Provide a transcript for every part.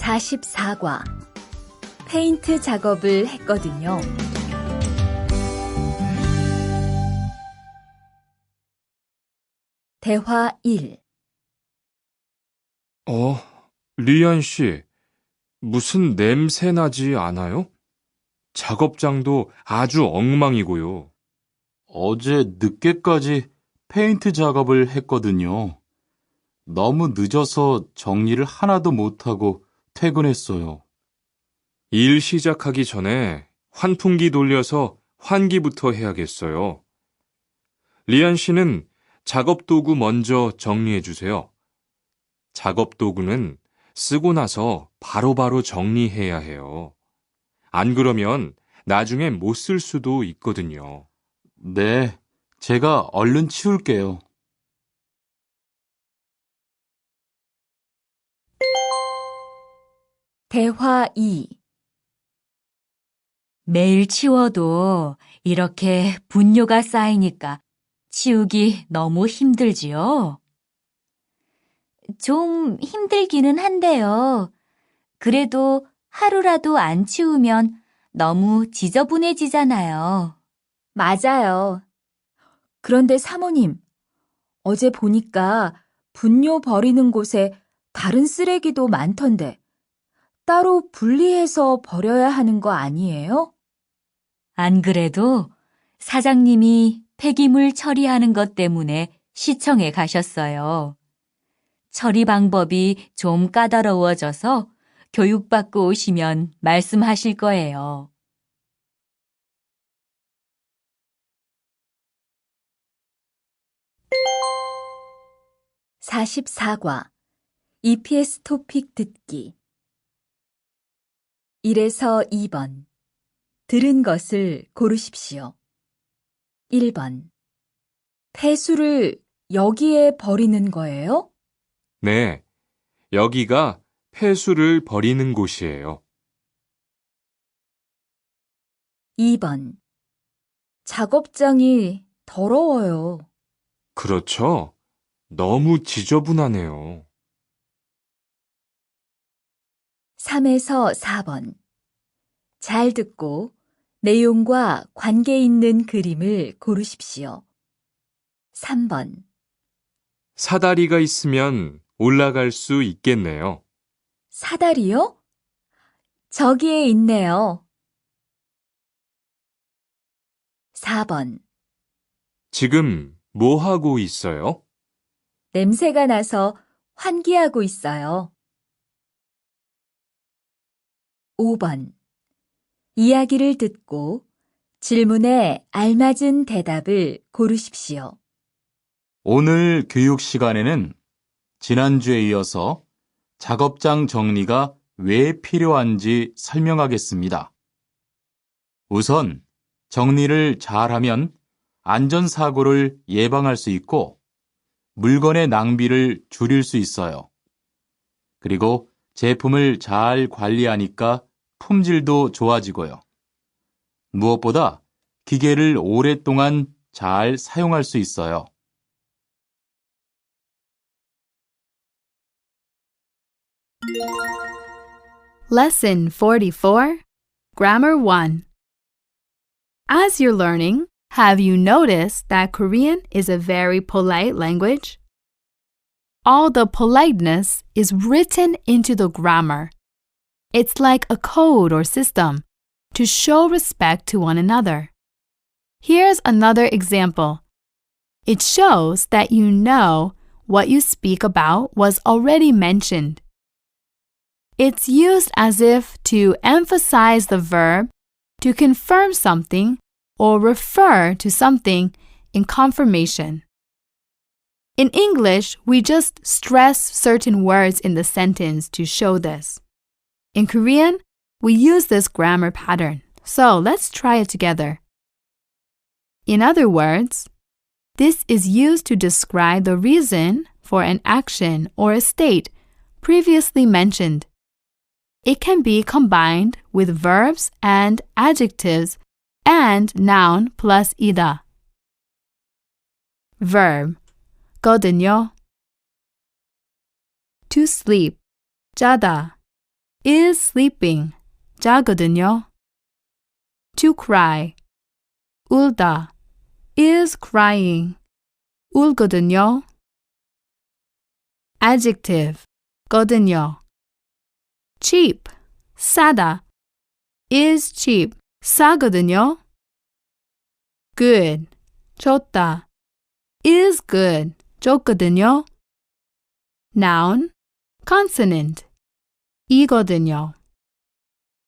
44과 페인트 작업을 했거든요. 대화 1. 리안 씨, 무슨 냄새 나지 않아요? 작업장도 아주 엉망이고요. 어제 늦게까지 페인트 작업을 했거든요. 너무 늦어서 정리를 하나도 못하고 퇴근했어요. 일 시작하기 전에 환풍기 돌려서 환기부터 해야겠어요. 리안 씨는 작업 도구 먼저 정리해 주세요. 작업 도구는 쓰고 나서 바로바로 정리해야 해요. 안 그러면 나중에 못 쓸 수도 있거든요. 네, 제가 얼른 치울게요. 대화 2. 매일 치워도 이렇게 분뇨가 쌓이니까 치우기 너무 힘들지요? 좀 힘들기는 한데요. 그래도 하루라도 안 치우면 너무 지저분해지잖아요. 맞아요. 그런데 사모님, 어제 보니까 분뇨 버리는 곳에 다른 쓰레기도 많던데 따로 분리해서 버려야 하는 거 아니에요? 안 그래도 사장님이 폐기물 처리하는 것 때문에 시청에 가셨어요. 처리 방법이 좀 까다로워져서 교육받고 오시면 말씀하실 거예요. (44과) EPS 토픽 듣기 1에서 2번 들은 것을 고르십시오. 1번 폐수를 여기에 버리는 거예요? 네, 여기가 폐수를 버리는 곳이에요. 2번 작업장이 더러워요. 그렇죠? 너무 지저분하네요. 3에서 4번 잘 듣고 내용과 관계 있는 그림을 고르십시오. 3번 사다리가 있으면 올라갈 수 있겠네요. 사다리요? 저기에 있네요. 4번 지금 뭐 하고 있어요? 냄새가 나서 환기하고 있어요. 5번 이야기를 듣고 질문에 알맞은 대답을 고르십시오. 오늘 교육 시간에는 지난주에 이어서 작업장 정리가 왜 필요한지 설명하겠습니다. 우선 정리를 잘하면 안전사고를 예방할 수 있고 물건의 낭비를 줄일 수 있어요. 그리고 제품을 잘 관리하니까 품질도 좋아지고요. 무엇보다 기계를 오랫동안 잘 사용할 수 있어요. Lesson 44, Grammar 1. As you're learning, have you noticed that Korean is a very polite language? All the politeness is written into the grammar. It's like a code or system to show respect to one another. Here's another example. It shows that you know what you speak about was already mentioned. It's used as if to emphasize the verb, to confirm something, or refer to something in confirmation. In English, we just stress certain words in the sentence to show this. In Korean, we use this grammar pattern, so let's try it together. In other words, this is used to describe the reason for an action or a state previously mentioned. It can be combined with verbs and adjectives and noun plus ida. Verb 거든요. To sleep 자다 is sleeping. 자거든요. To cry. 울다 is crying. 울거든요. Adjective. 거든요. Cheap. 싸다 is cheap. 싸거든요. Good. 좋다 is good. 좋거든요. Noun. Consonant. 이거든요.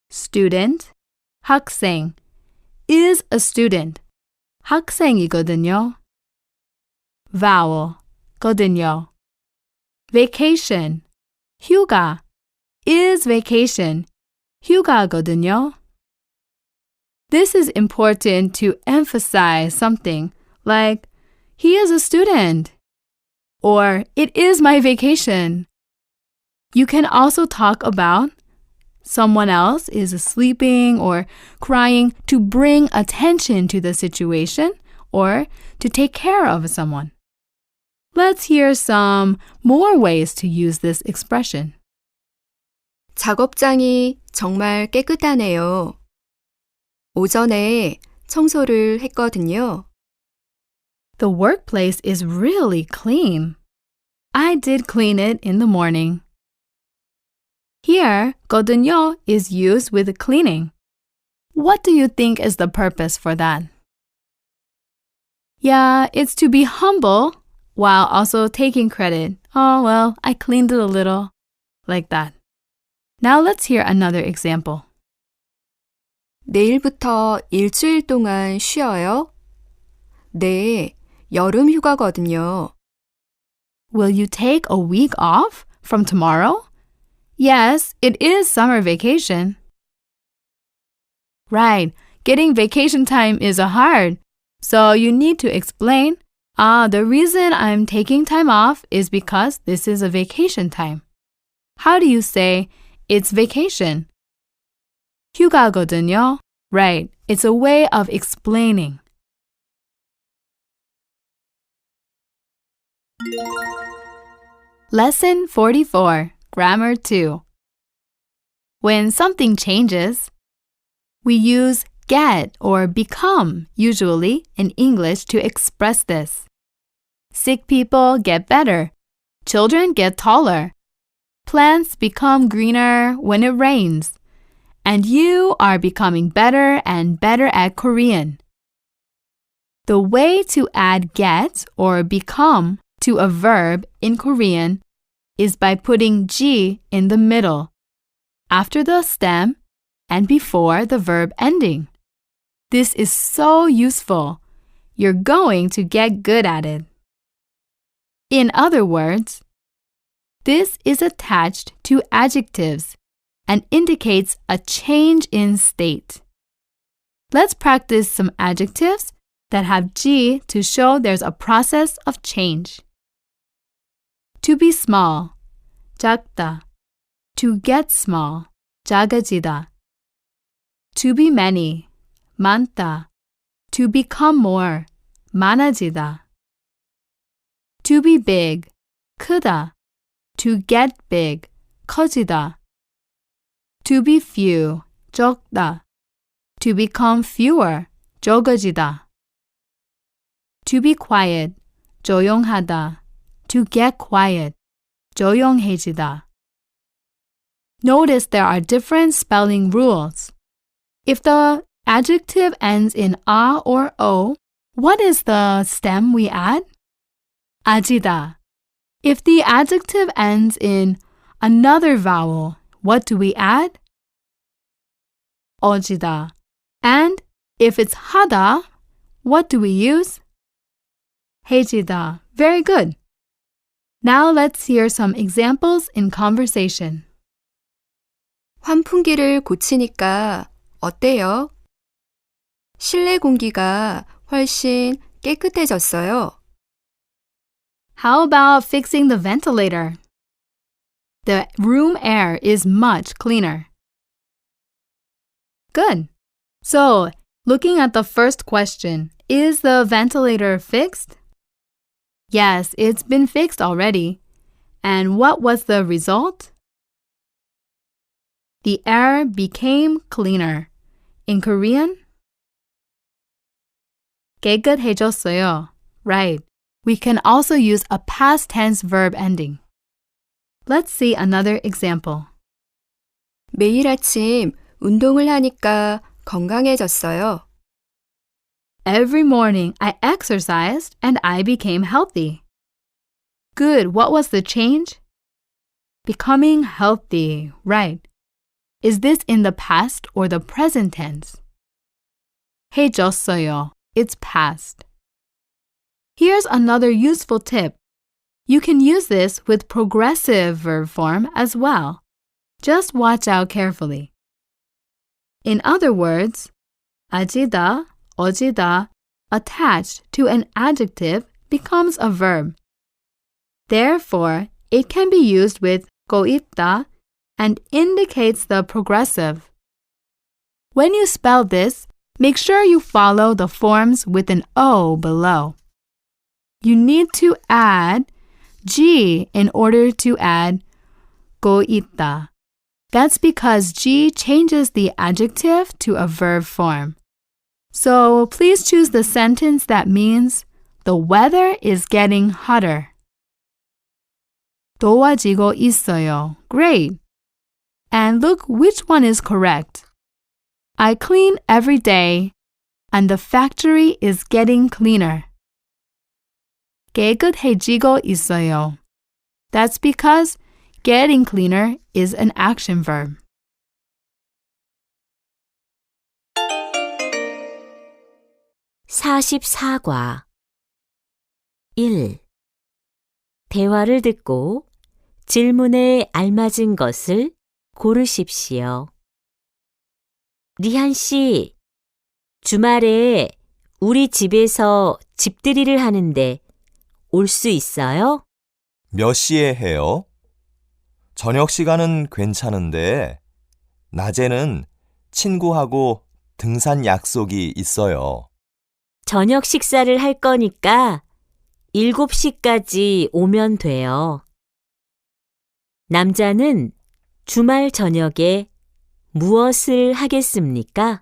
Student. 학생 is a student. 학생이거든요. Vowel. 거든요. Vacation. 휴가 is vacation. 휴가거든요. This is important to emphasize something like, he is a student, or it is my vacation. You can also talk about someone else is sleeping or crying to bring attention to the situation or to take care of someone. Let's hear some more ways to use this expression. 작업장이 정말 깨끗하네요. 오전에 청소를 했거든요. The workplace is really clean. I did clean it in the morning. Here, 거든요 is used with cleaning. What do you think is the purpose for that? Yeah, it's to be humble while also taking credit. Oh, well, I cleaned it a little. Like that. Now let's hear another example. 내일부터 일주일 동안 쉬어요? 네, 여름 휴가거든요. Will you take a week off from tomorrow? Yes, it is summer vacation. Right, getting vacation time is hard. So you need to explain, the reason I'm taking time off is because this is a vacation time. How do you say, it's vacation? 휴가거든요. Right, it's a way of explaining. Lesson 44, Grammar 2. When something changes, we use get or become usually in English to express this. Sick people get better. Children get taller. Plants become greener when it rains. And you are becoming better and better at Korean. The way to add get or become to a verb in Korean is by putting G in the middle, after the stem and before the verb ending. This is so useful. You're going to get good at it. In other words, this is attached to adjectives and indicates a change in state. Let's practice some adjectives that have G to show there's a process of change. To be small, 작다. To get small, 작아지다. To be many, 많다. To become more, 많아지다. To be big, 크다. To get big, 커지다. To be few, 적다. To become fewer, 적어지다. To be quiet, 조용하다. To get quiet, 조용해지다. Notice there are different spelling rules. If the adjective ends in a or o, what is the stem we add? 아지다. If the adjective ends in another vowel, what do we add? 어지다. And if it's 하다, what do we use? 해지다. Very good. Now let's hear some examples in conversation. 환풍기를 고치니까 어때요? 실내 공기가 훨씬 깨끗해졌어요. How about fixing the ventilator? The room air is much cleaner. Good. So, looking at the first question, is the ventilator fixed? Yes, it's been fixed already. And what was the result? The air became cleaner. In Korean, 깨끗해졌어요. Right. We can also use a past tense verb ending. Let's see another example. 매일 아침 운동을 하니까 건강해졌어요. Every morning I exercised and I became healthy. Good. What was the change? Becoming healthy. Right. Is this in the past or the present tense? 해졌어요. It's past. Here's another useful tip. You can use this with progressive verb form as well. Just watch out carefully. In other words, 아지다, 어지다 attached to an adjective becomes a verb. Therefore, it can be used with 고있다 and indicates the progressive. When you spell this, make sure you follow the forms with an O below. You need to add G in order to add 고있다. That's because G changes the adjective to a verb form. So please choose the sentence that means the weather is getting hotter. 더워지고 있어요. Great. And look which one is correct. I clean every day and the factory is getting cleaner. 깨끗해지고 있어요. That's because getting cleaner is an action verb. (44과) 1. 대화를 듣고 질문에 알맞은 것을 고르십시오. 리한 씨, 주말에 우리 집에서 집들이를 하는데 올 수 있어요? 몇 시에 해요? 저녁 시간은 괜찮은데 낮에는 친구하고 등산 약속이 있어요. 저녁 식사를 할 거니까 7시까지 오면 돼요. 남자는 주말 저녁에 무엇을 하겠습니까?